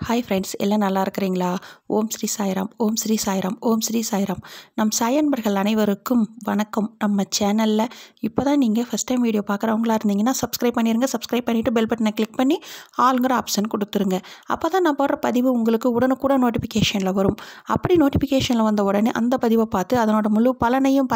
Hi friends, எல்லாம் நல்லா இருக்கிறீங்களா? ஓம் ஸ்ரீ சாய்ராம், ஓம் ஸ்ரீ சாய்ராம், ஓம் ஸ்ரீ சாய்ராம். நம் சாயன்பர்கள் அனைவருக்கும் வணக்கம். நம்ம சேனலில் இப்போ தான் நீங்கள் ஃபஸ்ட் டைம் வீடியோ பார்க்குறவங்களா இருந்தீங்கன்னா சப்ஸ்கிரைப் பண்ணிடுங்க. சப்ஸ்கிரைப் பண்ணிவிட்டு பெல் பட்டனை கிளிக் பண்ணி ஆளுங்கிற ஆப்ஷன் கொடுத்துருங்க. அப்போ தான் நான் போடுற பதிவு உங்களுக்கு உடனுக்குடன் நோட்டிஃபிகேஷனில் வரும். அப்படி நோட்டிஃபிகேஷனில் வந்த உடனே அந்த பதிவை பார்த்து அதனோட முழு பயனையும்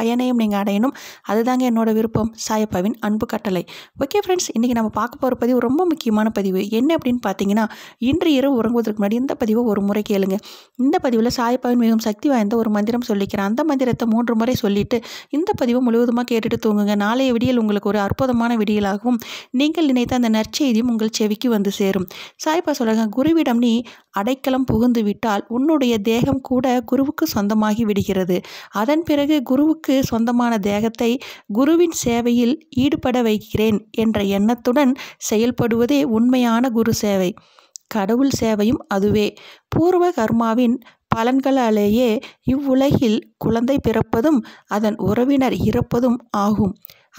நீங்கள் அடையணும். அதுதாங்க என்னோட விருப்பம், சாயப்பாவின் அன்பு கட்டளை. ஓகே ஃப்ரெண்ட்ஸ், இன்றைக்கி நம்ம பார்க்க போகிற பதிவு ரொம்ப முக்கியமான பதிவு. என்ன அப்படின்னு பார்த்தீங்கன்னா, இன்று இரவு உறங்குவதற்கு முன்னாடி இந்த பதிவை ஒரு முறை கேளுங்க. இந்த பதிவில் சாயப்பாவின் மிகவும் சக்தி வாய்ந்த ஒரு மந்திரம் சொல்லிக்கிறேன். அந்த மந்திரத்தை 3 முறை சொல்லிட்டு இந்த பதிவை முழுவதுமாக கேட்டுட்டு தூங்குங்க. நாளைய விடியல் உங்களுக்கு ஒரு அற்புதமான விடியலாகவும் நீங்கள் நினைத்த அந்த நற்செய்தியும் உங்கள் செவிக்கு வந்து சேரும். சாயப்பா சொல்லுங்க, குருவிடம் நீ அடைக்கலம் புகுந்து விட்டால் உன்னுடைய தேகம் கூட குருவுக்கு சொந்தமாகி விடுகிறது. அதன் பிறகு குருவுக்கு சொந்தமான தேகத்தை குருவின் சேவையில் ஈடுபட வைக்கிறேன் என்ற எண்ணத்துடன் செயல்படுவதே உண்மையான குரு சேவை. கடவுள் சேவையும் அதுவே. பூர்வ கர்மாவின் பலன்களாலேயே இவ்வுலகில் குழந்தை பிறப்பதும் அதன் உறவினர் இறப்பதும் ஆகும்.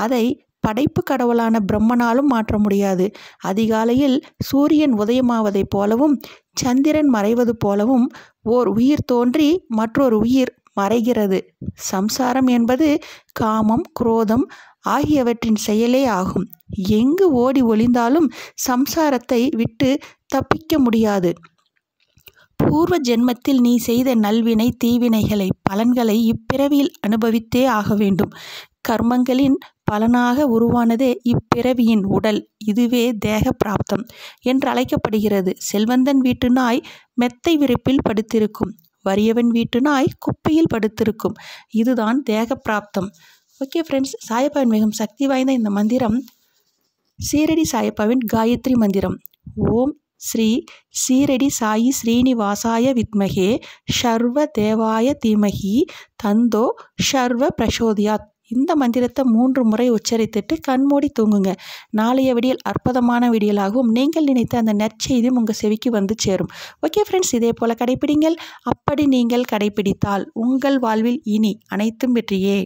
அதை படைப்பு கடவுளான பிரம்மனாலும் மாற்ற முடியாது. அதிகாலையில் சூரியன் உதயமாவதைப் போலவும் சந்திரன் மறைவது போலவும் ஓர் உயிர் தோன்றி மற்றொரு உயிர் மறைகிறது. சம்சாரம் என்பது காமம், குரோதம் ஆகியவற்றின் செயலே ஆகும். எங்கு ஓடி ஒளிந்தாலும் சம்சாரத்தை விட்டு தப்பிக்க முடியாது. பூர்வ ஜென்மத்தில் நீ செய்த நல்வினை தீவினைகளை பலன்களை இப்பிறவியில் அனுபவித்தே ஆக வேண்டும். கர்மங்களின் பலனாக உருவானதே இப்பிறவியின் உடல். இதுவே தேக பிராப்தம் என்று அழைக்கப்படுகிறது. செல்வந்தன் வீட்டு நாய் மெத்தை விரிப்பில் படுத்திருக்கும், வறியவன் வீட்டு நாய் குப்பையில் படுத்திருக்கும். இதுதான் தேக பிராப்தம். ஓகே ஃப்ரெண்ட்ஸ், சாயப்பாவின் மிகவும் சக்தி வாய்ந்த இந்த மந்திரம் சீரடி சாயப்பாவின் காயத்ரி மந்திரம். ஓம் ஸ்ரீ சீரடி சாயி ஸ்ரீனிவாசாய வித்மகே ஷர்வ தேவாய தீமகி தந்தோ ஷர்வ பிரசோதியாத். இந்த மந்திரத்தை 3 முறை உச்சரித்துட்டு கண்மூடி தூங்குங்க. நாளைய விடியல் அற்புதமான விடியலாகவும் நீங்கள் நினைத்த அந்த நற்செய்தியும் உங்கள் செவிக்கு வந்து சேரும். ஓகே ஃப்ரெண்ட்ஸ், இதே போல் கடைப்பிடிங்கள். அப்படி நீங்கள் கடைப்பிடித்தால் உங்கள் வாழ்வில் இனி அனைத்தும் வெற்றியே.